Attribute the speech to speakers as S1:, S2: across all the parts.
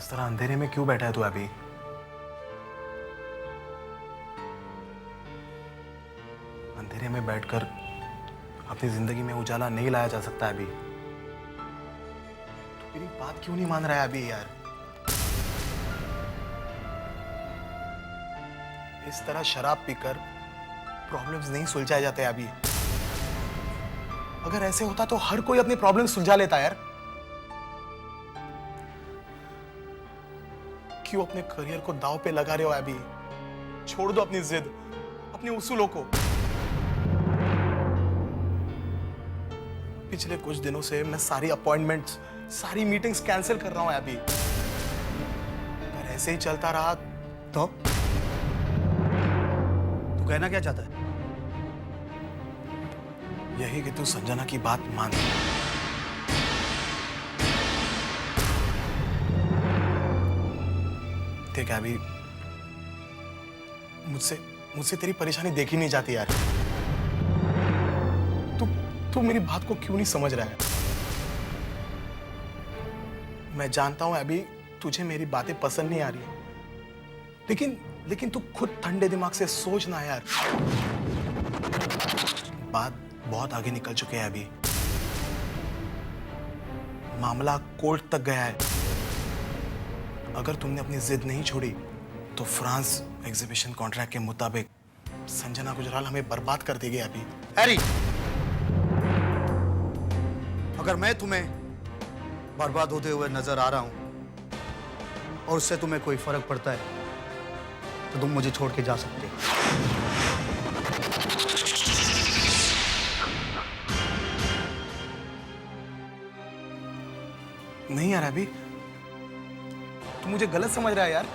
S1: इस तरह अंधेरे में क्यों बैठा है तू अभी? अंधेरे में बैठकर अपनी जिंदगी में उजाला नहीं लाया जा सकता अभी। तू मेरी बात क्यों नहीं मान रहा है अभी यार? इस तरह शराब पीकर प्रॉब्लम्स नहीं सुलझाए जाते अभी। अगर ऐसे होता तो हर कोई अपनी प्रॉब्लम सुलझा लेता यार। क्यों अपने करियर को दांव पे लगा रहे हो अभी? छोड़ दो अपनी जिद, अपनी उसूलों को। पिछले कुछ दिनों से मैं सारी अपॉइंटमेंट्स, सारी मीटिंग्स कैंसिल कर रहा हूं अभी। अगर ऐसे ही चलता रहा
S2: तो तू कहना क्या चाहता है?
S1: यही कि तू संजना की बात मान। देख अभी मुझसे मुझसे तेरी परेशानी देखी नहीं जाती यार। तू मेरी बात को क्यों नहीं समझ रहा है? मैं जानता हूं अभी तुझे मेरी बातें पसंद नहीं आ रही, लेकिन तू खुद ठंडे दिमाग से सोच ना यार। बात बहुत आगे निकल चुके हैं अभी। मामला कोर्ट तक गया है। अगर तुमने अपनी जिद नहीं छोड़ी तो फ्रांस एग्जीबिशन कॉन्ट्रैक्ट के मुताबिक संजना गुजराल हमें बर्बाद कर देगी अभी।
S2: हैरी, अगर मैं तुम्हें बर्बाद होते हुए नजर आ रहा हूं और उससे तुम्हें कोई फर्क पड़ता है तो तुम मुझे छोड़ के जा सकते हो।
S1: नहीं यार अभी तू मुझे गलत समझ रहा है यार।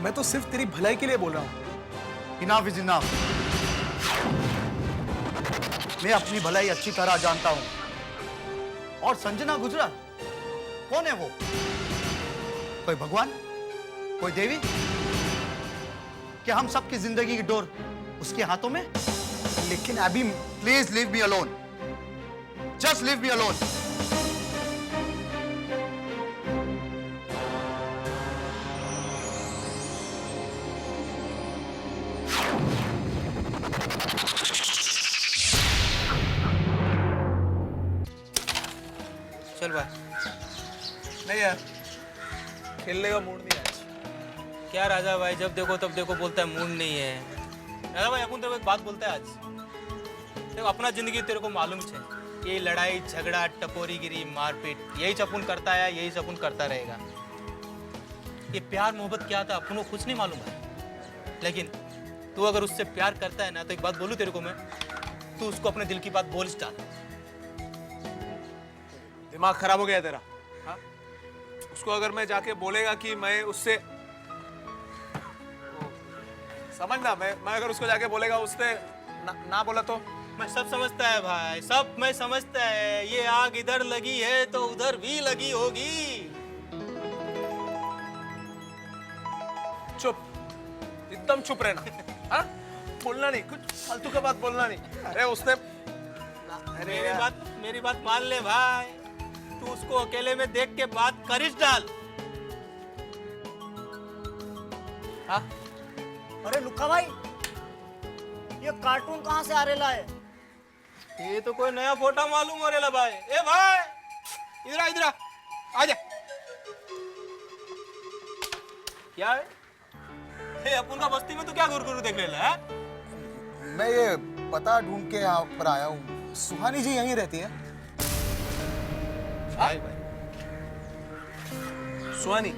S1: मैं तो सिर्फ तेरी भलाई के लिए बोल रहा हूं।
S2: Enough is enough. मैं अपनी भलाई अच्छी तरह जानता हूं। और संजना गुजराल कौन है वो? कोई भगवान? कोई देवी? क्या हम सबकी जिंदगी की डोर उसके हाथों में?
S1: लेकिन अभी
S2: please leave me alone. Just leave me alone.
S3: चल भाई।
S1: नहीं यार, खेलने का मूड नहीं है आज।
S3: क्या राजा भाई, जब देखो तब देखो बोलता है मूड नहीं है। राजा भाई अपन तेरे को एक बात बोलता है आज। देखो अपना जिंदगी तेरे को मालूम है, ये लड़ाई झगड़ा टपोरीगिरी मारपीट यही चपुन करता है, यही चपुन करता रहेगा। ये प्यार मोहब्बत क्या था अपन को कुछ नहीं मालूम है। लेकिन तू अगर उससे प्यार करता है ना तो एक बात बोलूं तेरे को मैं, तू उसको अपने दिल की बात बोल डाल।
S4: दिमाग खराब हो गया तेरा? हाँ? उसको अगर मैं जाके बोलेगा कि मैं उससे समझना, मैं अगर उसको जाके बोलेगा उसने ना बोला तो?
S3: मैं सब समझता है भाई, सब मैं समझता है। ये आग इधर लगी है तो उधर भी लगी होगी।
S4: चुप, एकदम चुप रहना। हाँ? बोलना नहीं, कुछ फालतू का बात बोलना नहीं। अरे उसने
S3: मेरी बात मान ले भाई। तू उसको अकेले में देख के बात करिस डाल।
S4: हाँ?
S5: अरे लुक्का भाई, ये कार्टून कहाँ से आ रेला है?
S3: ये तो कोई नया फोटो मालूम हो रहा भाई। ए भाई इधर इधर आ जा। क्या है? ए अपन का बस्ती में तू क्या गुरगुरु देख लेला है?
S1: मैं ये पता ढूंढ के यहाँ पर आया हूँ। सुहानी जी यहीं रहती है?
S3: भाई
S4: सुहानी?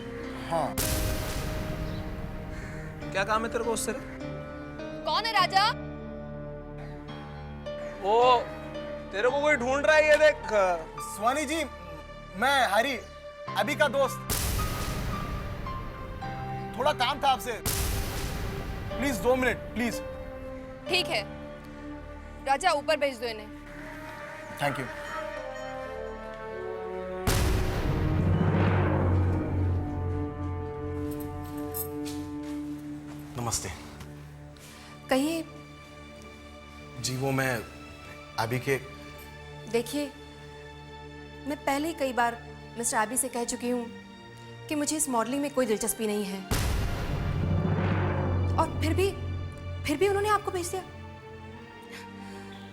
S1: हाँ।
S4: क्या काम है तेरे को उससे?
S6: कौन है राजा?
S4: वो तेरे को कोई ढूंढ रहा है, ये देख।
S1: सुहानी जी, मैं हरी, अभी का दोस्त। थोड़ा काम था आपसे, प्लीज 2 मिनट प्लीज।
S6: ठीक है राजा, ऊपर भेज दो इन्हें।
S1: Thank you. नमस्ते।
S6: कहिए।
S1: जी वो मैं अभी के।
S6: देखिए, मैं पहले ही कई बार मिस्टर आबी से कह चुकी हूँ कि मुझे इस मॉडलिंग में कोई दिलचस्पी नहीं है, और फिर भी उन्होंने आपको भेज दिया।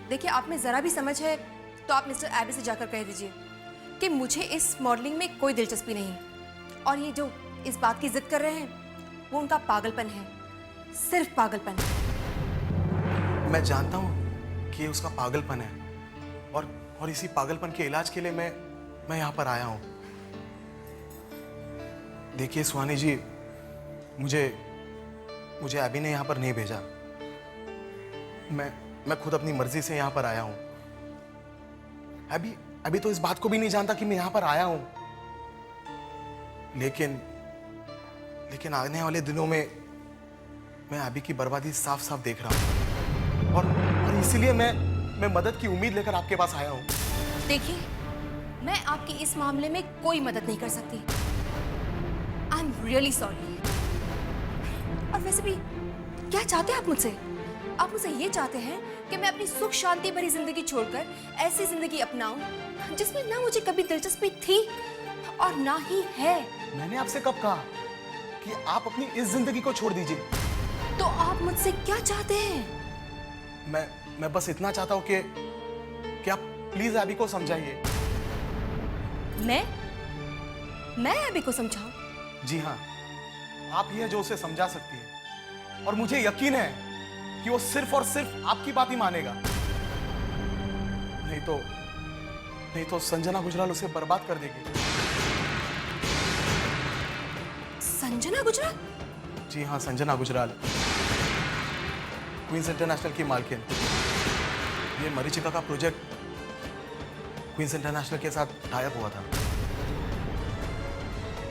S6: देखिए, आप में जरा भी समझ है तो आप मिस्टर एबी से जाकर कह दीजिए कि मुझे इस मॉडलिंग में कोई दिलचस्पी नहीं, और ये जो इस बात की जिद कर रहे हैं वो उनका पागलपन है, सिर्फ पागलपन।
S1: मैं जानता हूँ कि ये उसका पागलपन है, और इसी पागलपन के इलाज के लिए मैं यहाँ पर आया हूँ। देखिए सुहानी जी, मुझे एबी ने यहाँ पर नहीं भेजा। मैं खुद अपनी मर्जी से यहाँ पर आया हूँ। अभी तो इस बात को भी नहीं जानता कि मैं यहाँ पर आया हूँ, लेकिन आने वाले दिनों में मैं एबी की बर्बादी साफ साफ देख रहा हूँ, और इसीलिए मैं मदद की उम्मीद लेकर आपके पास आया हूँ।
S6: देखिए, मैं आपकी इस मामले में कोई मदद नहीं कर सकती। I am really sorry. और वैसे भी क्या चाहते हैं आप मुझसे? आप मुझसे ये चाहते हैं कि मैं अपनी सुख शांति भरी जिंदगी छोड़कर ऐसी जिंदगी अपनाऊं जिसमें ना मुझे कभी दिलचस्पी थी और ना ही है।
S1: मैंने आपसे कब कहा कि आप अपनी इस जिंदगी को छोड़ दीजिए?
S6: तो आप मुझसे क्या चाहते हैं?
S1: मैं बस इतना चाहता हूँ कि आप प्लीज एबी को समझाइए।
S6: मैं एबी को समझाऊं?
S1: जी हाँ, आप ही है जो उसे समझा सकती है, और मुझे यकीन है कि वो सिर्फ और सिर्फ आपकी बात ही मानेगा। नहीं तो संजना गुजराल उसे बर्बाद कर देगी।
S6: संजना गुजराल?
S1: जी हाँ, संजना गुजराल, क्वींस इंटरनेशनल की मालकिन। ये मरीचिका का प्रोजेक्ट क्वींस इंटरनेशनल के साथ टाई अप हुआ था,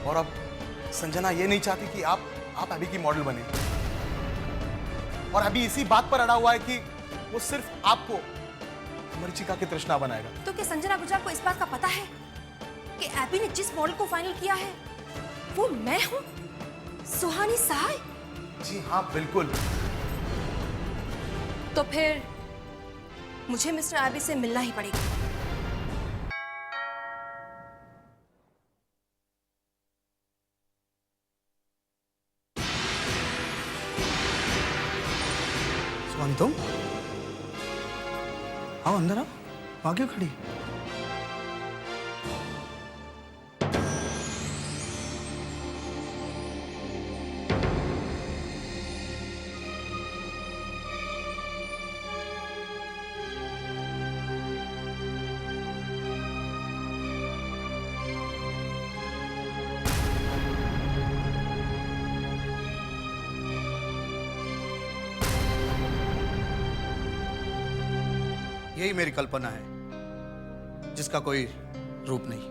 S1: और अब संजना ये नहीं चाहती कि आप एबी की मॉडल बने, और अभी इसी बात पर अड़ा हुआ है कि वो सिर्फ आपको मरीचिका की तृष्णा बनाएगा।
S6: तो क्या संजना गुजराल को इस बात का पता है कि एबी ने जिस मॉडल को फाइनल किया है वो मैं हूं, सुहानी सहाय?
S1: जी हाँ, बिल्कुल।
S6: तो फिर मुझे मिस्टर एबी से मिलना ही पड़ेगा।
S2: सुहानी, तुम आओ, अंदर आओ। वहां क्यों खड़ी? यही मेरी कल्पना है, जिसका कोई रूप नहीं।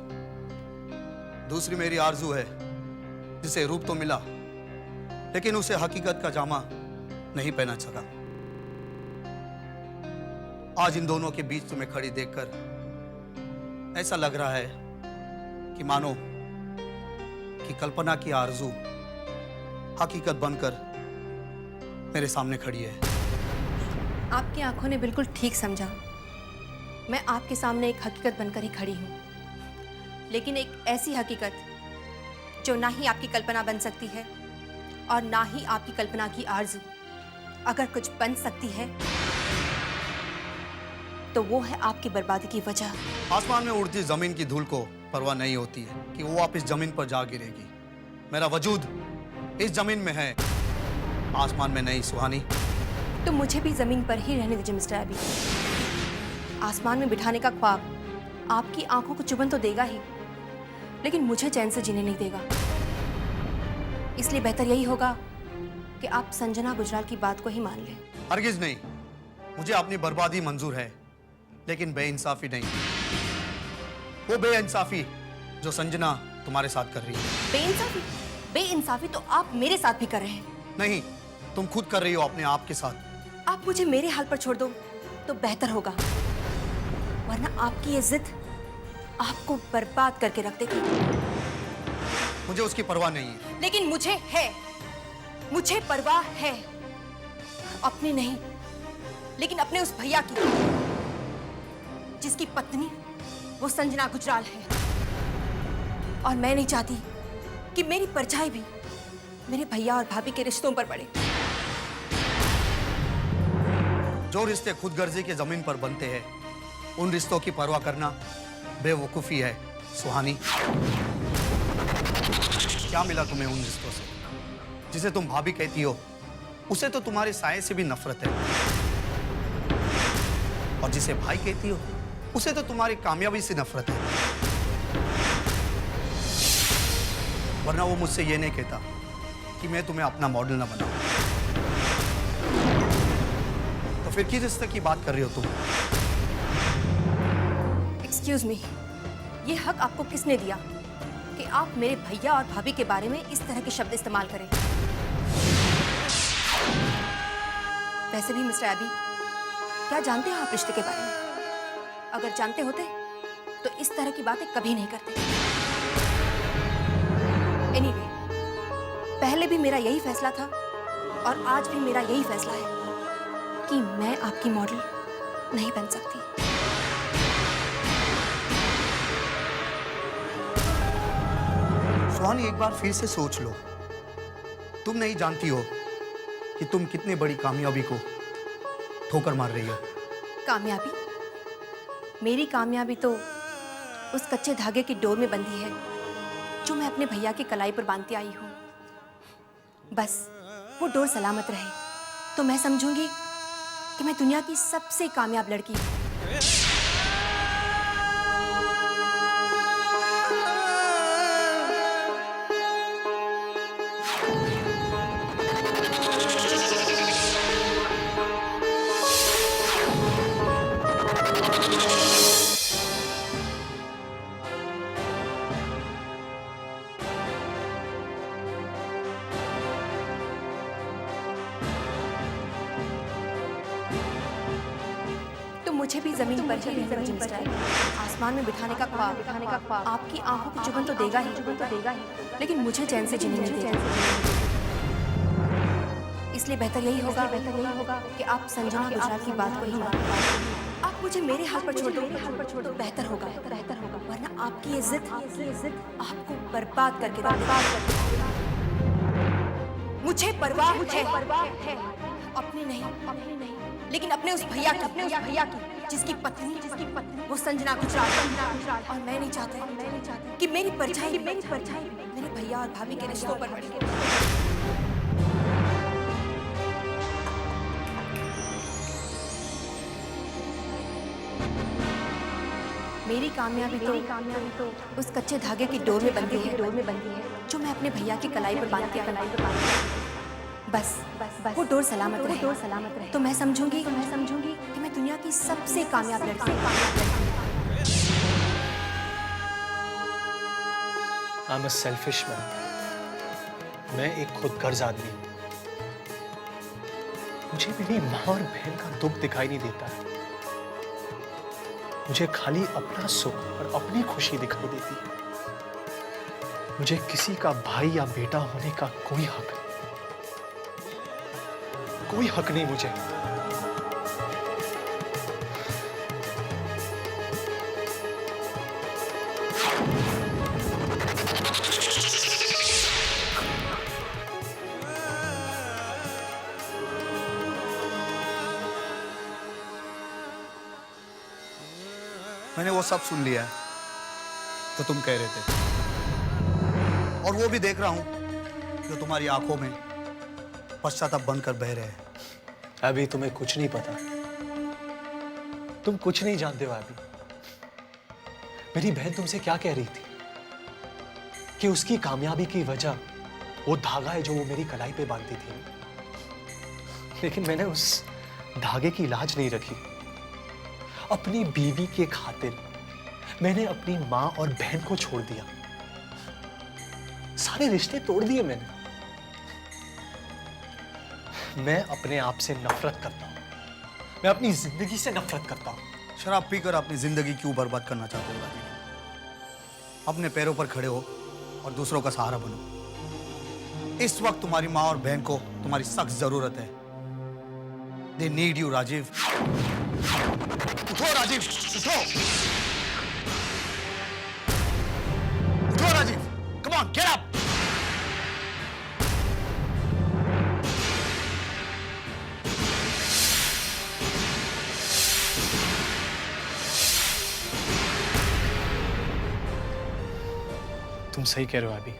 S2: दूसरी मेरी आरजू है, जिसे रूप तो मिला लेकिन उसे हकीकत का जामा नहीं पहना सका। आज इन दोनों के बीच तुम्हें खड़ी देखकर ऐसा लग रहा है कि मानो कि कल्पना की आरजू हकीकत बनकर मेरे सामने खड़ी है।
S6: आपकी आंखों ने बिल्कुल ठीक समझा। मैं आपके सामने एक हकीकत बनकर ही खड़ी हूँ, लेकिन एक ऐसी हकीकत जो ना ही आपकी कल्पना बन सकती है और ना ही आपकी कल्पना की आरज़ू। अगर कुछ बन सकती है तो वो है आपकी बर्बादी की वजह।
S2: आसमान में उड़ती जमीन की धूल को परवाह नहीं होती है कि वो आप इस जमीन पर जा गिरेगी। मेरा वजूद इस जमीन में है, आसमान में नहीं सुहानी।
S6: तो मुझे भी जमीन पर ही रहने दीजिए मिस्टर एबी। आसमान में बिठाने का ख्वाब आपकी आंखों को चुभन तो देगा ही, लेकिन मुझे चैन से जीने नहीं देगा। इसलिए बेहतर यही होगा कि आप संजना गुजराल की बात को ही मान लें।
S2: हरगिज नहीं, मुझे अपनी बर्बादी मंजूर है, लेकिन बेइंसाफी नहीं। वो बेइंसाफी जो संजना तुम्हारे साथ कर रही है।
S6: बेइंसाफी? बेइंसाफी तो आप मेरे साथ भी कर रहे हैं।
S2: नहीं, तुम खुद कर रही हो अपने आप के साथ।
S6: आप मुझे मेरे हाल पर छोड़ दो तो बेहतर होगा, वरना आपकी ये जिद आपको बर्बाद करके रख देगी।
S2: मुझे उसकी परवाह नहीं है।
S6: लेकिन मुझे है, मुझे परवाह है। अपनी नहीं, लेकिन अपने उस भैया की, जिसकी पत्नी वो संजना गुजराल है। और मैं नहीं चाहती कि मेरी परछाई भी मेरे भैया और भाभी के रिश्तों पर पड़े।
S2: जो रिश्ते खुदगर्जी की जमीन पर बनते हैं, उन रिश्तों की परवाह करना बेवकूफी है सुहानी। क्या मिला तुम्हें उन रिश्तों से? जिसे तुम भाभी कहती हो, उसे तो तुम्हारे साये से भी नफरत है, और जिसे भाई कहती हो, उसे तो तुम्हारी कामयाबी से नफरत है। वरना वो मुझसे ये नहीं कहता कि मैं तुम्हें अपना मॉडल ना बनाऊं। तो फिर किस रिश्ते की बात कर रही हो तुम?
S6: एक्सक्यूज मी, ये हक आपको किसने दिया कि आप मेरे भैया और भाभी के बारे में इस तरह के शब्द इस्तेमाल करें? वैसे भी मिस्टर एबी, क्या जानते हो आप रिश्ते के बारे में? अगर जानते होते तो इस तरह की बातें कभी नहीं करते। एनीवे, पहले भी मेरा यही फैसला था और आज भी मेरा यही फैसला है कि मैं आपकी मॉडल नहीं बन सकती।
S2: सुहानी, एक बार फिर से सोच लो। तुम नहीं जानती हो कि तुम कितनी बड़ी कामयाबी को ठोकर मार रही हो।
S6: कामयाबी? मेरी कामयाबी तो उस कच्चे धागे की डोर में बंधी है जो मैं अपने भैया की कलाई पर बांधती आई हूँ। बस वो डोर सलामत रहे तो मैं समझूंगी कि मैं दुनिया की सबसे कामयाब लड़की हूँ। मुझे भी जमीन पर ही रहना मिस्टर एबी। आसमान में बिठाने का ख्वाब आपकी आंखों की चुभन तो देगा ही, लेकिन मुझे चैन से जीने नहीं देगा। इसलिए बेहतर यही होगा कि आप संजना गुजराल की बात को ही मानें। आप मुझे मेरे हाथ पर छोड़ दो तो बेहतर होगा, वरना आपकी ये जिद आपको बर्बाद करके रखेगा। मुझे परवाह है अपनी नहीं, लेकिन अपने उस भैया की जिसकी पत्नी वो संजना गुजराल, और मैं नहीं चाहती कि मेरी परछाई मेरे भैया और भाभी के रिश्तों पर पड़े। मेरी कामयाबी तो उस कच्चे धागे की डोर में बंधी है जो मैं अपने भैया की कलाई पर बांधती आई। बस वो डोर सलामत रहे तो मैं समझूंगी कि मैं दुनिया की सबसे कामयाब लड़की हूं।
S7: I'm a selfish man. मैं एक खुदगर्ज आदमी हूं। मुझे मेरी माँ और बहन का दुख दिखाई नहीं देता है। मुझे खाली अपना सुख और अपनी खुशी दिखाई देती है। मुझे किसी का भाई या बेटा होने का कोई हक नहीं मुझे।
S2: मैंने वो सब सुन लिया है जो तुम कह रहे थे, और वो भी देख रहा हूं जो तुम्हारी आंखों में पश्चाताप बनकर बह रहे हैं।
S7: अभी तुम्हें कुछ नहीं पता, तुम कुछ नहीं जानते हो। अभी मेरी बहन तुमसे क्या कह रही थी कि उसकी कामयाबी की वजह वो धागा है जो वो मेरी कलाई पे बांधती थी, लेकिन मैंने उस धागे की लाज नहीं रखी। अपनी बीवी के खातिर मैंने अपनी माँ और बहन को छोड़ दिया, सारे रिश्ते तोड़ दिए मैंने। मैं अपने आप से नफरत करता हूं, मैं अपनी जिंदगी से नफरत करता हूं।
S2: शराब पीकर अपनी जिंदगी क्यों बर्बाद करना चाहते हो राजीव? अपने पैरों पर खड़े हो और दूसरों का सहारा बनो। इस वक्त तुम्हारी माँ और बहन को तुम्हारी सख्त जरूरत है। They need you, Rajiv. उठो राजीव, उठो। उठो Rajiv, come on, get up।
S7: सही कह रहे हो अभी,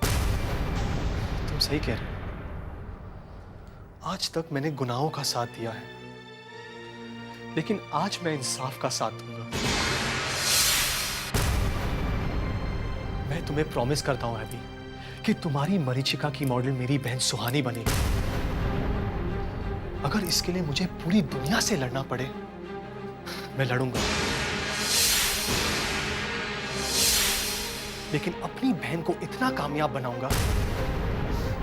S7: तुम सही कह रहे हो। आज तक मैंने गुनाहों का साथ दिया है, लेकिन आज मैं इंसाफ का साथ दूंगा। मैं तुम्हें प्रॉमिस करता हूं अभी कि तुम्हारी मरीचिका की मॉडल मेरी बहन सुहानी बनेगी। अगर इसके लिए मुझे पूरी दुनिया से लड़ना पड़े, मैं लड़ूंगा, लेकिन अपनी बहन को इतना कामयाब बनाऊंगा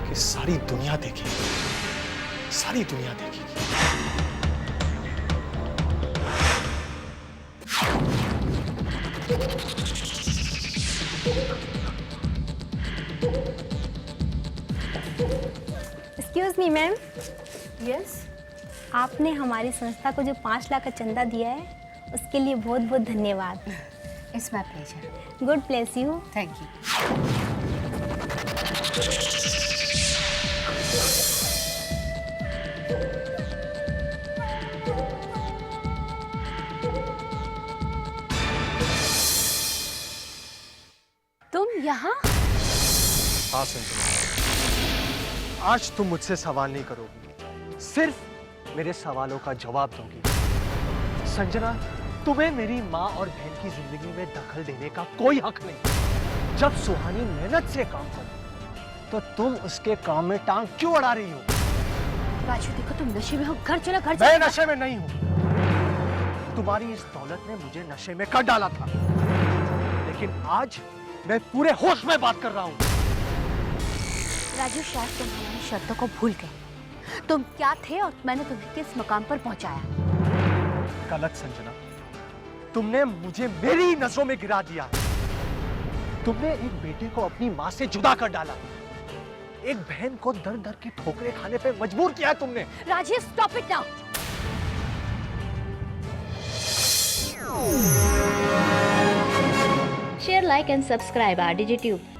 S7: कि सारी दुनिया देखेगी, सारी दुनिया देखेगी।
S8: Excuse me ma'am. यस, आपने हमारी संस्था को जो 5 लाख का चंदा दिया है उसके लिए बहुत बहुत धन्यवाद।
S9: It's my pleasure.
S8: Good bless you.
S9: Thank you.
S8: तुम यहाँ?
S7: हाँ संजना, आज तुम मुझसे सवाल नहीं करोगी, सिर्फ मेरे सवालों का जवाब दोगी। संजना, तुम्हें मेरी माँ और बहन की जिंदगी में दखल देने का कोई हक नहीं। जब सुहानी मेहनत से काम करे तो तुम उसके काम में टांग क्यों अड़ा रही हो?
S8: राजू देखो, तुम नशे में हो, घर चलो, घर
S7: मैं
S8: चलो।
S7: नशे में नहीं हूँ। तुम्हारी इस दौलत ने मुझे नशे में कर डाला था, लेकिन आज मैं पूरे होश में बात कर रहा हूँ।
S8: राजू, शायद तुम हमारी शर्तों को भूल गए। तुम क्या थे और मैंने तुम्हें किस मकाम पर पहुंचाया?
S7: गलत संजना, तुमने मुझे मेरी नजरों में गिरा दिया। तुमने एक बेटे को अपनी माँ से जुदा कर डाला, एक बहन को दर दर की ठोकरें खाने पे मजबूर किया है तुमने।
S8: Rajesh, stop it now.
S10: Share, like and subscribe our DigiTube.